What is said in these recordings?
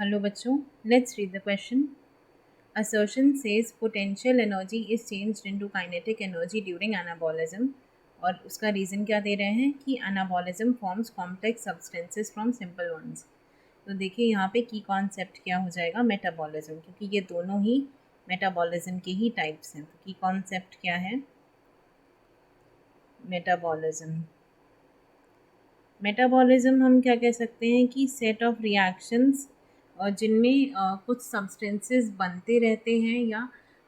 Hello बच्चों, let's read the question. Assertion says potential energy is changed into kinetic energy during anabolism और उसका reason क्या दे रहे हैं कि anabolism forms complex substances from simple ones. तो देखिए यहाँ पे की कॉन्सेप्ट क्या हो जाएगा मेटाबॉलिज्म, क्योंकि ये दोनों ही मेटाबॉलिज्म के ही टाइप्स हैं. तो की कॉन्सेप्ट क्या है? मेटाबॉलिज्म. मेटाबॉलिज्म हम क्या कह सकते हैं कि सेट ऑफ रिएक्शंस जिनमें कुछ सब्सटेंसेस बनते रहते हैं या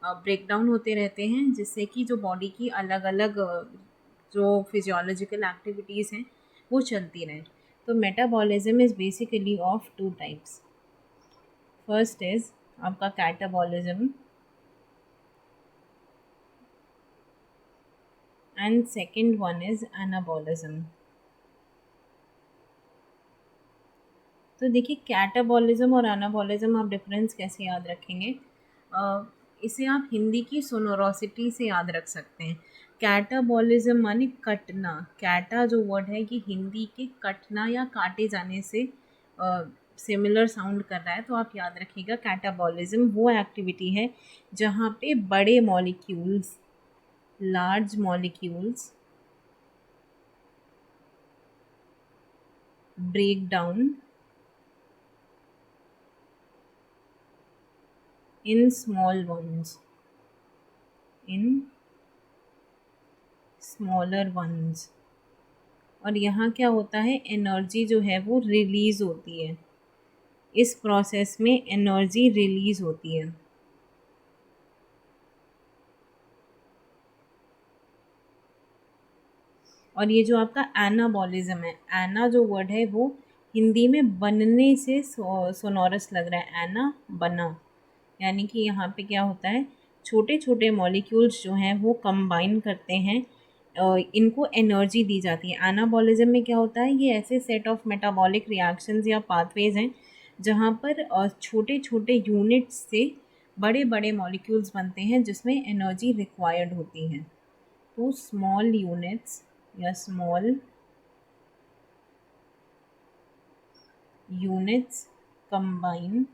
ब्रेक डाउन होते रहते हैं, जिससे कि जो बॉडी की अलग अलग जो फिजियोलॉजिकल एक्टिविटीज़ हैं वो चलती रहें. तो metabolism is basically of two types. First is आपका catabolism and second one is anabolism. तो देखिए कैटाबॉलिज्म और एनाबॉलिज्म आप डिफरेंस कैसे याद रखेंगे? इसे आप हिंदी की सोनोरोसिटी से याद रख सकते हैं. कैटाबॉलिज्म माने कटना. कैटा जो वर्ड है ये हिंदी के कटना या काटे जाने से सिमिलर साउंड कर रहा है, तो आप याद रखिएगा कैटाबॉलिज्म वो एक्टिविटी है जहाँ पे बड़े molecules, large molecules break down in small ones, in smaller ones. और यहाँ क्या होता है, एनर्जी जो है वो रिलीज़ होती है. इस प्रोसेस में एनर्जी रिलीज़ होती है. और ये जो आपका एनाबॉलिज्म है, एना जो वर्ड है वो हिंदी में बनने से सोनोरस लग रहा है. एना बना, यानी कि यहाँ पे क्या होता है, छोटे छोटे मॉलिक्यूल्स जो हैं वो कंबाइन करते हैं, इनको एनर्जी दी जाती है. एनाबॉलिज्म में क्या होता है, ये ऐसे सेट ऑफ मेटाबॉलिक रिएक्शंस या पाथवेज हैं जहाँ पर छोटे छोटे यूनिट्स से बड़े बड़े मॉलिक्यूल्स बनते हैं जिसमें एनर्जी रिक्वायर्ड होती है. तो स्मॉल यूनिट्स या small units combine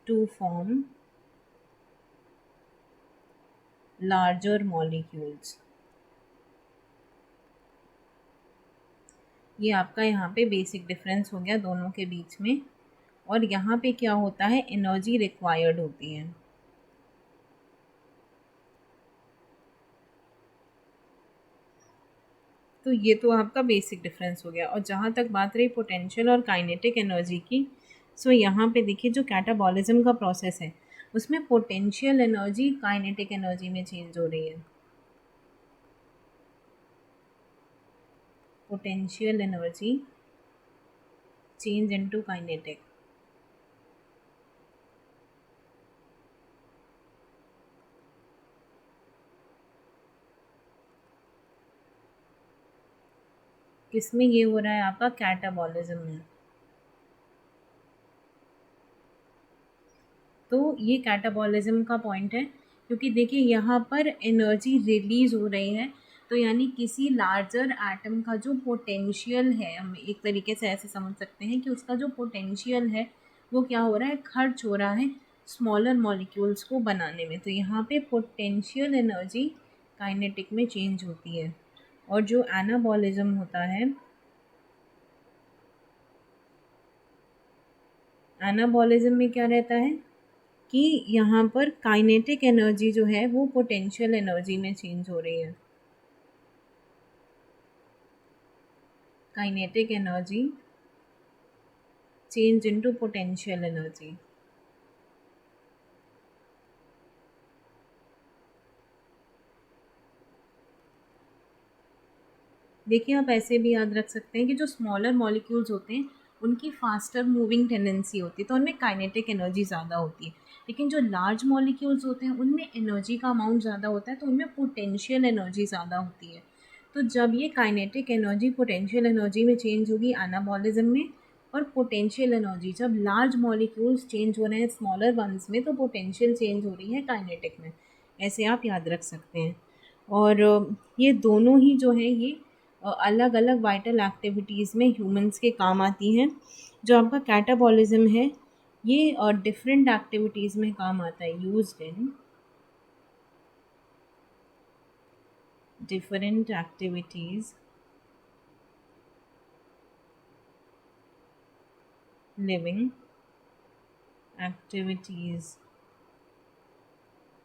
to form larger molecules. ये आपका यहाँ पे बेसिक डिफरेंस हो गया दोनों के बीच में. और यहाँ पे क्या होता है, एनर्जी रिक्वायर्ड होती है. तो ये तो आपका बेसिक डिफरेंस हो गया. और जहाँ तक बात रही पोटेंशियल और काइनेटिक एनर्जी की, सो यहाँ पे देखिए जो कैटाबॉलिज्म का प्रोसेस है उसमें पोटेंशियल एनर्जी काइनेटिक एनर्जी में चेंज हो रही है. Potential energy change into kinetic. किसमें ये हो रहा है, आपका कैटाबॉलिज्म में. तो ये कैटाबॉलिज्म का पॉइंट है, क्योंकि देखिए यहाँ पर एनर्जी रिलीज़ हो रही है. तो यानी किसी लार्जर एटम का जो पोटेंशियल है, हम एक तरीके से ऐसे समझ सकते हैं कि उसका जो पोटेंशियल है वो क्या हो रहा है, खर्च हो रहा है स्मॉलर मॉलिक्यूल्स को बनाने में. तो यहाँ पे पोटेंशियल एनर्जी काइनेटिक में चेंज होती है. और जो एनाबॉलिज्म होता है, एनाबॉलिज्म में क्या रहता है कि यहाँ पर काइनेटिक एनर्जी जो है वो पोटेंशियल एनर्जी में चेंज हो रही है. Kinetic energy change into potential energy. देखिए आप ऐसे भी याद रख सकते हैं कि जो स्मॉलर मॉलिक्यूल्स होते हैं उनकी फास्टर मूविंग टेंडेंसी होती है, तो उनमें काइनेटिक एनर्जी ज़्यादा होती है. लेकिन जो लार्ज मॉलिक्यूल्स होते हैं उनमें एनर्जी का अमाउंट ज़्यादा होता है, तो उनमें पोटेंशियल एनर्जी ज़्यादा होती है. तो जब ये काइनेटिक एनर्जी पोटेंशियल एनर्जी में चेंज होगी एनाबॉलिज्म में, और पोटेंशियल एनर्जी जब लार्ज मॉलिक्यूल्स चेंज हो रहे हैं स्मॉलर वंस में, तो पोटेंशियल चेंज हो रही है काइनेटिक में. ऐसे आप याद रख सकते हैं. और ये दोनों ही जो हैं ये अलग अलग वाइटल एक्टिविटीज़ में ह्यूमंस के काम आती हैं। जो आपका कैटाबॉलिज्म है ये डिफरेंट एक्टिविटीज़ में काम आता है, used in different activities, living activities।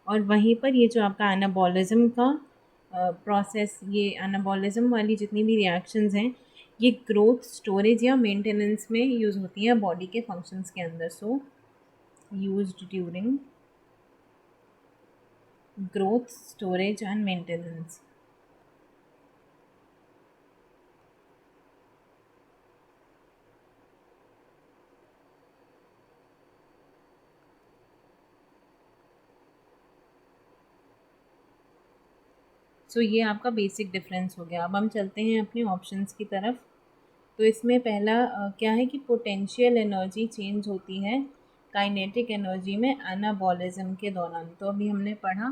और वहीं पर ये जो आपका एनाबॉलिज्म का प्रोसेस, ये एनाबॉलिज्म वाली जितनी भी रिएक्शंस हैं ये ग्रोथ, स्टोरेज या मेंटेनेंस में यूज़ होती हैं बॉडी के फंक्शंस के अंदर। So used during growth, storage and maintenance. So ये आपका बेसिक डिफरेंस हो गया। अब हम चलते हैं अपने ऑप्शंस की तरफ। तो इसमें पहला क्या है कि पोटेंशियल एनर्जी चेंज होती है काइनेटिक एनर्जी में एनाबॉलिज्म के दौरान। तो अभी हमने पढ़ा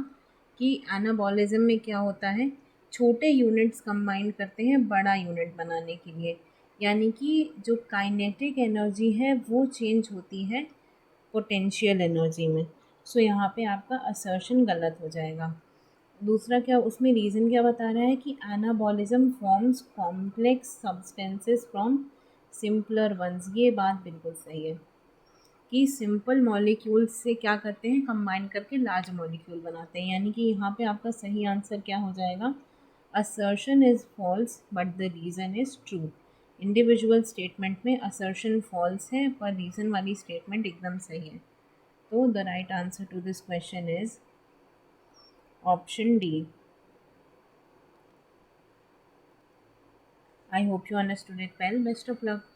कि एनाबॉलिज्म में क्या होता है, छोटे यूनिट्स कंबाइन करते हैं बड़ा यूनिट बनाने के लिए, यानी कि जो काइनेटिक एनर्जी है वो चेंज होती है पोटेंशियल एनर्जी में। सो यहाँ पे आपका असर्शन गलत हो जाएगा। दूसरा क्या, उसमें रीज़न क्या बता रहा है कि anabolism forms complex substances from simpler ones. ये बात बिल्कुल सही है कि सिंपल मॉलिक्यूल्स से क्या करते हैं, कंबाइन करके लार्ज मॉलिक्यूल बनाते हैं। यानी कि यहाँ पे आपका सही आंसर क्या हो जाएगा, assertion is false but the reason is true. Individual statement में असर्शन फॉल्स है पर रीज़न वाली स्टेटमेंट एकदम सही है। तो the right answer to this question is option D. I hope you understood it well. Best of luck.